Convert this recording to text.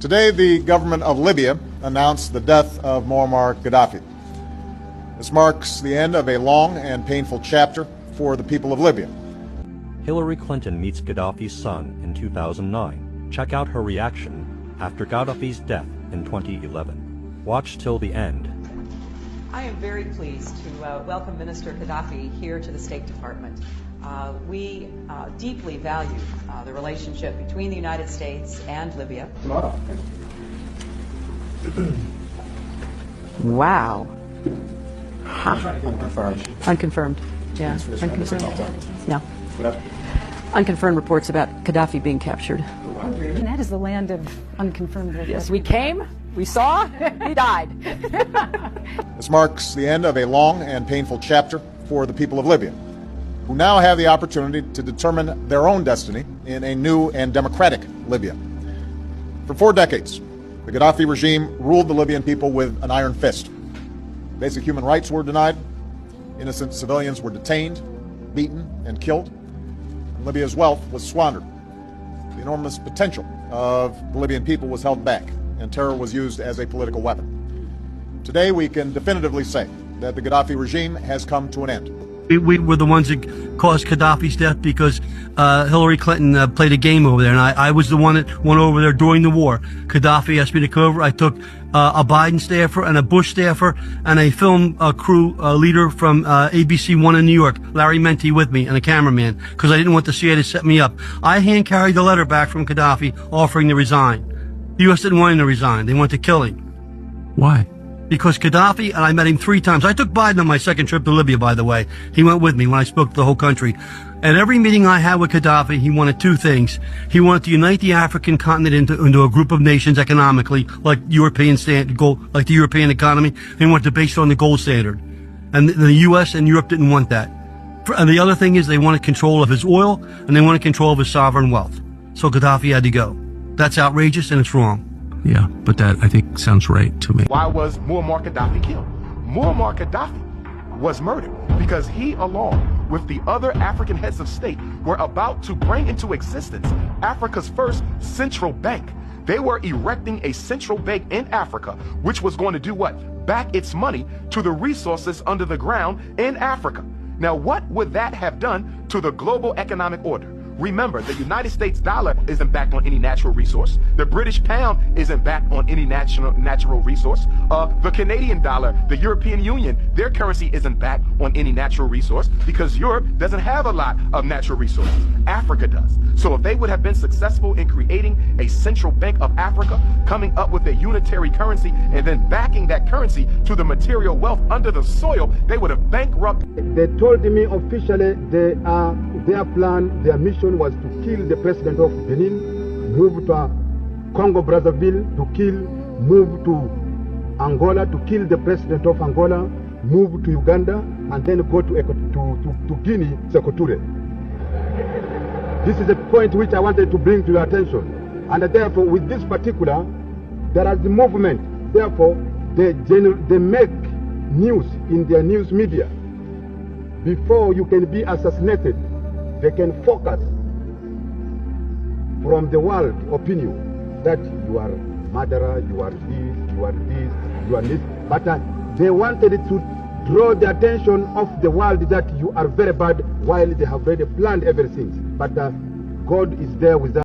Today, the government of Libya announced the death of Muammar Gaddafi. This marks the end of a long and painful chapter for the people of Libya. Hillary Clinton meets Gaddafi's son in 2009. Check out her reaction after Gaddafi's death in 2011. Watch till the end. I am very pleased to welcome Minister Gaddafi here to the State Department. We deeply value the relationship between the United States and Libya. Wow. Unconfirmed. Unconfirmed. Yeah. Unconfirmed. No. Unconfirmed reports about Gaddafi being captured. And that is the land of unconfirmed reports. Yes, we came, we saw, he died. This marks the end of a long and painful chapter for the people of Libya, who now have the opportunity to determine their own destiny in a new and democratic Libya. For 4 decades, the Gaddafi regime ruled the Libyan people with an iron fist. Basic human rights were denied, innocent civilians were detained, beaten, and killed, and Libya's wealth was squandered. The enormous potential of the Libyan people was held back, and terror was used as a political weapon. Today, we can definitively say that the Gaddafi regime has come to an end. We were the ones that caused Gaddafi's death because Hillary Clinton played a game over there, and I was the one that went over there during the war. Gaddafi asked me to come over. I took a Biden staffer and a Bush staffer and a film crew leader from ABC One in New York, Larry Menti, with me, and a cameraman, because I didn't want the CIA to set me up. I hand-carried the letter back from Gaddafi offering to resign. The U.S. didn't want him to resign. They wanted to kill him. Why? Because Gaddafi, and I met him 3 times. I took Biden on my second trip to Libya, by the way. He went with me when I spoke to the whole country. And every meeting I had with Gaddafi, he wanted 2 things. He wanted to unite the African continent into a group of nations economically, like the European economy. He wanted to base it on the gold standard. And the U.S. and Europe didn't want that. And the other thing is they wanted control of his oil, and they wanted control of his sovereign wealth. So Gaddafi had to go. That's outrageous, and it's wrong. Yeah, but that, I think, sounds right to me. Why was Muammar Gaddafi killed? Muammar Gaddafi was murdered because he, along with the other African heads of state, were about to bring into existence Africa's first central bank. They were erecting a central bank in Africa, which was going to do what? Back its money to the resources under the ground in Africa. Now, what would that have done to the global economic order? Remember, the United States dollar isn't backed on any natural resource. The British pound isn't backed on any natural resource. The Canadian dollar, the European Union, their currency isn't backed on any natural resource because Europe doesn't have a lot of natural resources. Africa does. So if they would have been successful in creating a central bank of Africa, coming up with a unitary currency, and then backing that currency to the material wealth under the soil, they would have bankrupted. They told me officially their plan, their mission was to kill the president of Benin, move to Congo Brazzaville, move to Angola, to kill the president of Angola, move to Uganda, and then go to Guinea, Sekou. This is a point which I wanted to bring to your attention. And therefore, with this particular, there is the movement. Therefore, they make news in their news media. Before you can be assassinated, they can focus from the world opinion that you are murderer, you are this, you are this, you are this. But they wanted to draw the attention of the world that you are very bad while they have already planned everything. But God is there with us.